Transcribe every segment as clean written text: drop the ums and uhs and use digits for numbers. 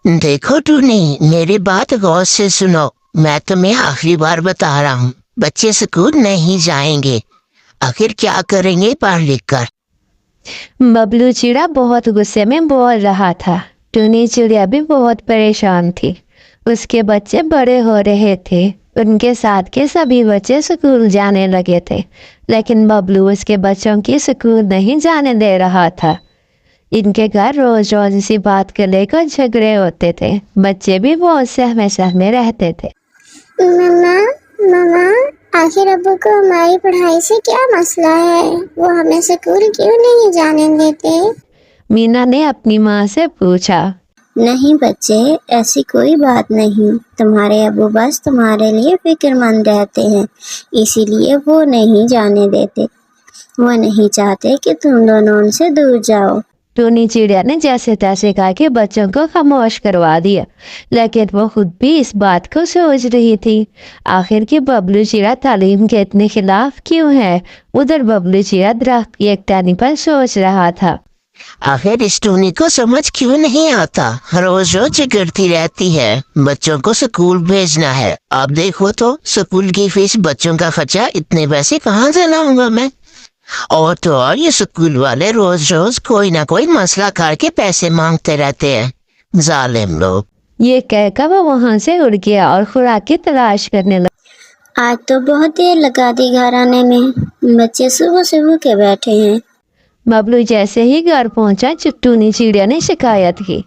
دیکھو ٹونی، میری بات غور سے سنو۔ میں تمہیں آخری بار بتا رہا ہوں، بچے اسکول نہیں جائیں گے۔ آخر کیا کریں گے پڑھ لکھ کر؟ ببلو چڑیا بہت غصے میں بول رہا تھا۔ ٹونی چڑیا بھی بہت پریشان تھی۔ اس کے بچے بڑے ہو رہے تھے، ان کے ساتھ کے سبھی بچے اسکول جانے لگے تھے، لیکن ببلو اس کے بچوں کی اسکول نہیں جانے دے رہا تھا۔ ان کے گھر روز روز اسی بات کو لے کر جھگڑے ہوتے تھے۔ بچے بھی بہت سہمے رہتے تھے۔ ماما ماما، آخر ابو کو ہماری پڑھائی سے کیا مسئلہ ہے؟ وہ ہمیں اسکول کیوں نہیں جانے دیتے؟ مینا نے اپنی ماں سے پوچھا۔ نہیں بچے، ایسی کوئی بات نہیں، تمہارے ابو بس تمہارے لیے فکر مند رہتے ہیں، اسی لیے وہ نہیں جانے دیتے۔ وہ نہیں چاہتے کہ تم دونوں ان سے دور جاؤ۔ ٹونی چڑیا نے جیسے تیسے کہا کہ بچوں کو خاموش کروا دیا، لیکن وہ خود بھی اس بات کو سوچ رہی تھی۔ آخر کہ ببلو چڑیا تعلیم کے اتنے خلاف کیوں ہے؟ ادھر ببلو چڑیا درخت کی ایک ٹہنی پر سوچ رہا تھا۔ آخر اس ٹونی کو سمجھ کیوں نہیں آتا؟ روز روز جگڑتی رہتی ہے۔ بچوں کو اسکول بھیجنا ہے، آپ دیکھو تو اسکول کی فیس، بچوں کا خرچہ، اتنے پیسے کہاں سے لاؤں گا میں؟ اور تو اور یہ اسکول والے روز روز کوئی نہ کوئی مسئلہ کر کے پیسے مانگتے رہتے ہیں، ظالم لوگ۔ یہ کہہ کر وہ وہاں سے اڑ گیا اور خوراک کی تلاش کرنے لگا۔ آج تو بہت دیر لگا دی گھر آنے میں، بچے صبح سے بھوکے بیٹھے ہیں۔ ببلو جیسے ہی گھر پہنچا، ٹونی چڑیا نے شکایت کی۔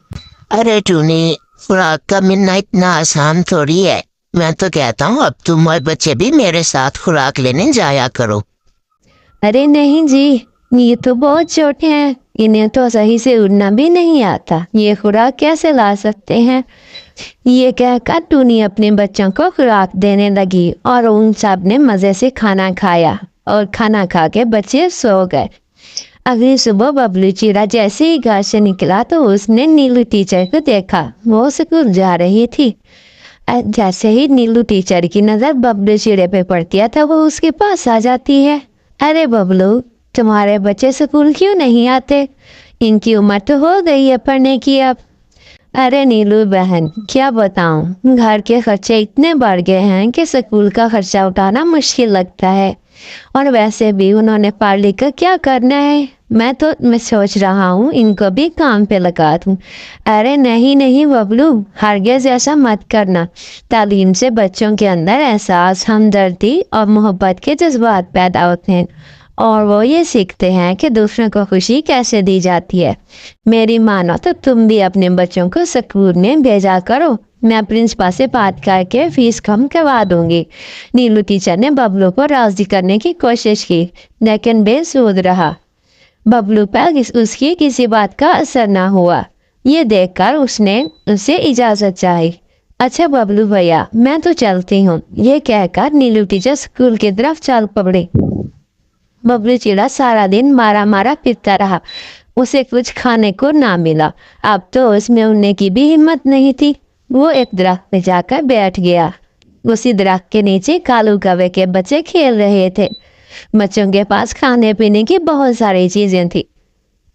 ارے ٹونی، خوراک کا ملنا اتنا آسان تھوڑی ہے۔ میں تو کہتا ہوں اب تم اور بچے بھی میرے ساتھ خوراک لینے جایا کرو۔ ارے نہیں جی، یہ تو بہت چھوٹے ہیں، انہیں تو صحیح سے اڑنا بھی نہیں آتا، یہ خوراک کیسے لا سکتے ہیں؟ یہ کہہ کر ٹونی اپنے بچوں کو خوراک دینے لگی اور ان سب نے مزے سے کھانا کھایا اور کھانا کھا کے بچے سو گئے۔ اگلی صبح ببلو چڑیا جیسے ہی گھر سے نکلا تو اس نے نیلو ٹیچر کو دیکھا، وہ اسکول جا رہی تھی۔ جیسے ہی نیلو ٹیچر کی نظر ببلو چڑیا پہ پڑتی ہے تو وہ اس کے پاس آ جاتی ہے۔ ارے ببلو، تمہارے بچے اسکول کیوں نہیں آتے؟ ان کی عمر تو ہو گئی ہے پڑھنے کی اب۔ ارے نیلو بہن، کیا بتاؤں، گھر کے خرچے اتنے بڑھ گئے ہیں کہ اسکول کا خرچہ اٹھانا مشکل لگتا ہے، اور ویسے بھی انہوں نے پڑھ لکھ کر کیا کرنا ہے؟ میں سوچ رہا ہوں ان کو بھی کام پہ لگا دوں۔ ارے نہیں ببلو، ہرگز ایسا مت کرنا۔ تعلیم سے بچوں کے اندر احساس، ہمدردی اور محبت کے جذبات پیدا ہوتے ہیں، اور وہ یہ سیکھتے ہیں کہ دوسروں کو خوشی کیسے دی جاتی ہے۔ میری مانو تو تم بھی اپنے بچوں کو اسکول میں بھیجا کرو، میں پرنسپل سے بات کر کے فیس کم کروا دوں گی۔ نیلو ٹیچر نے ببلو کو راضی کرنے کی کوشش کی، لیکن بے سود رہا۔ ببلو پر اس کی کسی بات کا اثر نہ ہوا۔ یہ دیکھ کر اس نے اسے اجازت چاہی۔ اچھا ببلو بھیا، میں تو چلتی ہوں، یہ کہہ کر نیلو ٹیچر اسکول کی طرف چل پڑی۔ ببلو چڑیا سارا دن مارا پھرتا رہا، اسے کچھ کھانے کو نہ ملا۔ اب تو اس میں اڑنے کی بھی ہمت نہیں تھی۔ وہ ایک درخت پہ جا کر بیٹھ گیا۔ اسی درخت کے نیچے کالو کوے کے بچے کھیل رہے تھے۔ بچوں کے پاس کھانے پینے کی بہت ساری چیزیں تھی۔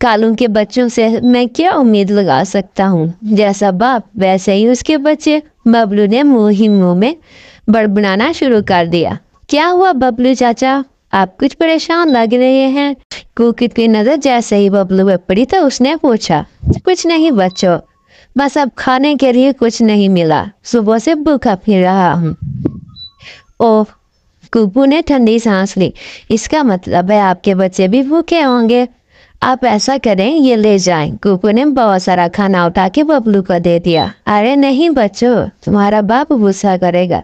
کالو کے بچوں سے میں کیا امید لگا سکتا ہوں؟ جیسا باپ ویسے ہی اس کے بچے۔ ببلو نے منہ میں بڑبڑانا شروع کر دیا۔ کیا ہوا ببلو چاچا، آپ کچھ پریشان لگ رہے ہیں؟ کوکت کی نظر جیسے ہی ببلو پہ پڑی تو اس نے پوچھا۔ کچھ نہیں بچوں، بس اب کھانے کے لیے کچھ نہیں ملا، صبح سے بھوکا پھر رہا ہوں۔ اوہ، کوکو نے ٹھنڈی سانس لی۔ اس کا مطلب ہے آپ کے بچے بھی بھوکے ہوں گے۔ آپ ایسا کریں، یہ لے جائیں۔ کوکو نے بہت سارا کھانا اٹھا کے ببلو کو دے دیا۔ ارے نہیں بچوں، تمہارا باپ غصہ کرے گا۔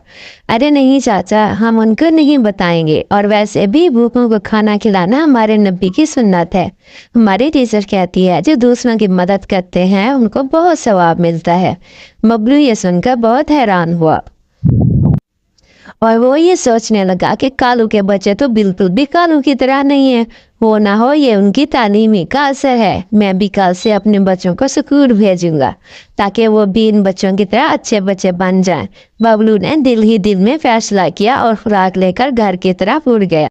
ارے نہیں چاچا، ہم ان کو نہیں بتائیں گے، اور ویسے بھی بھوکوں کو کھانا کھلانا ہمارے نبی کی سنت ہے۔ ہماری ٹیچر کہتی ہے جو دوسروں کی مدد کرتے ہیں ان کو بہت ثواب ملتا ہے۔ ببلو یہ سن کر بہت حیران ہوا، اور وہ یہ سوچنے لگا کہ کالو کے بچے تو بالکل بھی کالو کی طرح نہیں ہیں، وہ نہ ہو یہ ان کی تعلیمی کا اثر ہے۔ میں بھی کل سے اپنے بچوں کو اسکول بھیجوں گا تاکہ وہ بھی ان بچوں کی طرح اچھے بچے بن جائیں۔ ببلو نے دل ہی دل میں فیصلہ کیا اور خوراک لے کر گھر کی طرف اڑ گیا۔